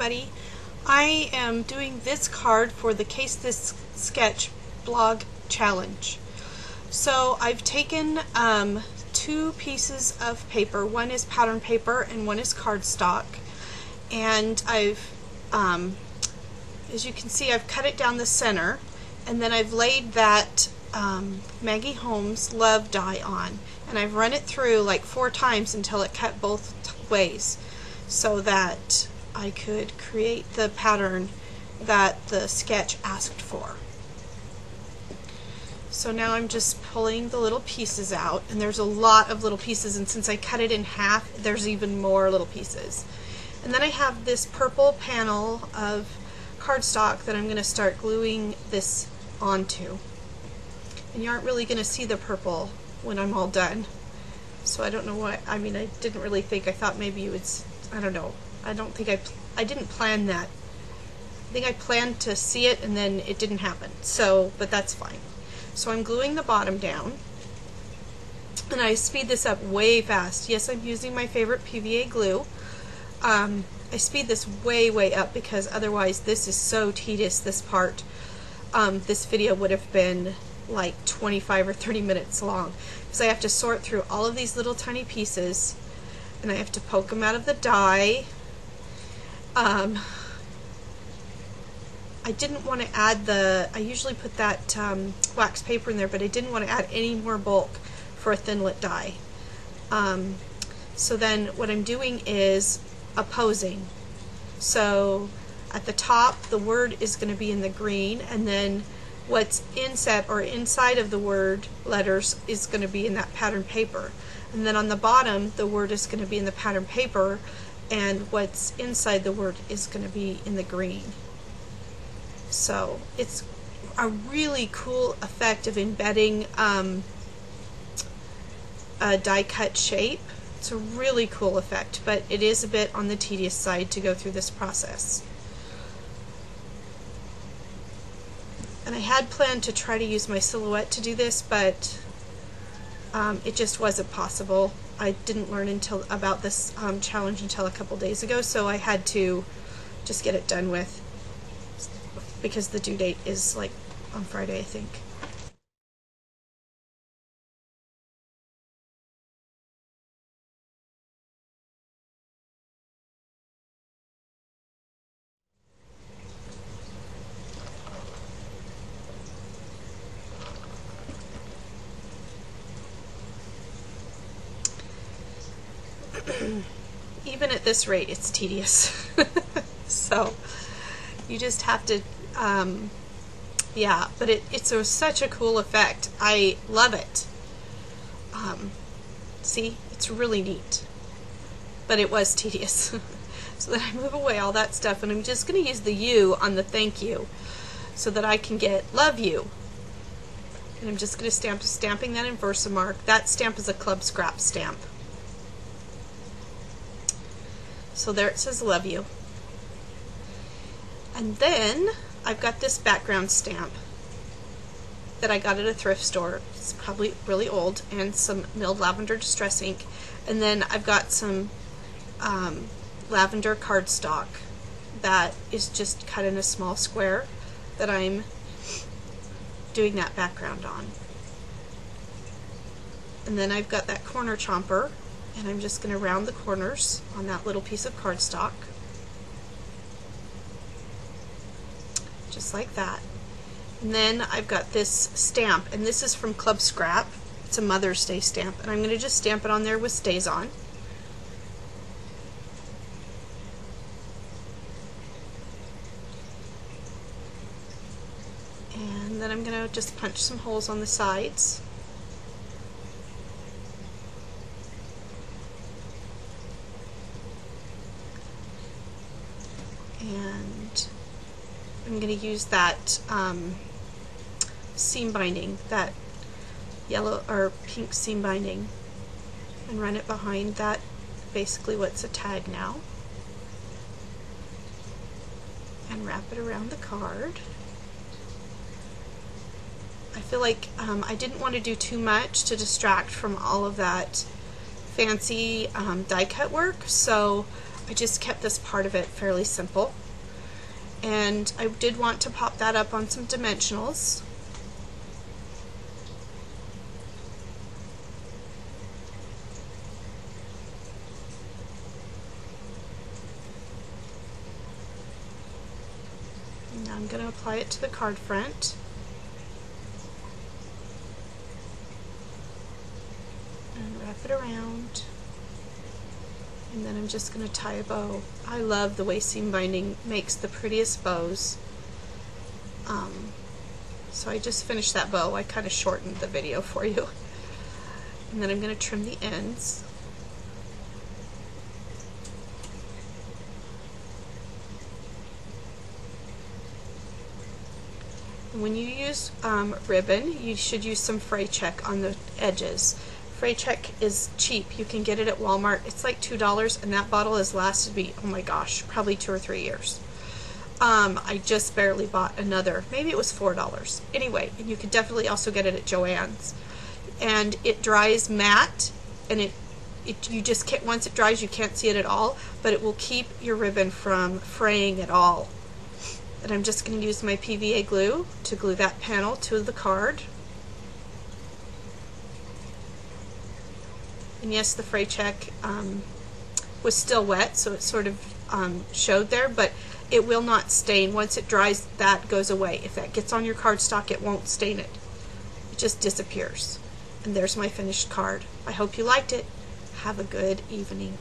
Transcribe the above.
everybody. I am doing this card for the Case This Sketch blog challenge. So I've taken two pieces of paper. One is pattern paper and one is cardstock. And I've, as you can see, I've cut it down the center, and then I've laid that Maggie Holmes Love die on. And I've run it through like 4 times until it cut both ways, so that I could create the pattern that the sketch asked for. So now I'm just pulling the little pieces out, and there's a lot of little pieces, and since I cut it in half, there's even more little pieces. And then I have this purple panel of cardstock that I'm going to start gluing this onto. And you aren't really going to see the purple when I'm all done. So I don't know what, I mean, I didn't really think, I thought maybe you would, I don't know. I don't think I didn't plan that. I think I planned to see it and then it didn't happen. So, but that's fine. So I'm gluing the bottom down. And I speed this up way fast. Yes, I'm using my favorite PVA glue. I speed this way up because otherwise this is so tedious, this part. This video would have been like 25 or 30 minutes long, because I have to sort through all of these little tiny pieces, and I have to poke them out of the die. I didn't want to add I usually put that wax paper in there, but I didn't want to add any more bulk for a thinlit die. So then what I'm doing is opposing. So at the top the word is going to be in the green, and then what's inset or inside of the word letters is going to be in that pattern paper. And then on the bottom the word is going to be in the pattern paper, and what's inside the word is going to be in the green. So it's a really cool effect of embedding a die cut shape. It's a really cool effect, but it is a bit on the tedious side to go through this process. And I had planned to try to use my silhouette to do this, but it just wasn't possible. I didn't learn about this challenge until a couple days ago, so I had to just get it done with, because the due date is like on Friday, I think. Even at this rate, it's tedious. So you just have to, yeah, but it's such a cool effect. I love it. See, it's really neat, but it was tedious. So then I move away all that stuff, and I'm just going to use the U on the thank you so that I can get love you. And I'm just going to stamping that in Versamark. That stamp is a Club Scrap stamp. So there it says love you. And then I've got this background stamp that I got at a thrift store. It's probably really old, and some milled lavender distress ink. And then I've got some lavender cardstock that is just cut in a small square that I'm doing that background on. And then I've got that corner chomper, and I'm just going to round the corners on that little piece of cardstock. Just like that. And then I've got this stamp, and this is from Club Scrap. It's a Mother's Day stamp, and I'm going to just stamp it on there with Stays On. And then I'm going to just punch some holes on the sides. And I'm going to use that seam binding, that yellow or pink seam binding, and run it behind that, basically what's a tag now, and wrap it around the card. I feel like I didn't want to do too much to distract from all of that fancy die cut work, so I just kept this part of it fairly simple. And I did want to pop that up on some dimensionals. And now I'm going to apply it to the card front. And wrap it around. And then I'm just going to tie a bow. I love the way seam binding makes the prettiest bows. So I just finished that bow. I kind of shortened the video for you. And then I'm going to trim the ends. And when you use ribbon, you should use some fray check on the edges. Fray check is cheap. You can get it at Walmart. It's like $2, and that bottle has lasted me, oh my gosh, probably 2 or 3 years. I just barely bought another. Maybe it was $4. Anyway, and you can definitely also get it at Joann's. And it dries matte, and you just can't, once it dries, you can't see it at all, but it will keep your ribbon from fraying at all. And I'm just going to use my PVA glue to glue that panel to the card. And yes, the fray check was still wet, so it sort of showed there, but it will not stain. Once it dries, that goes away. If that gets on your cardstock, it won't stain it. It just disappears. And there's my finished card. I hope you liked it. Have a good evening.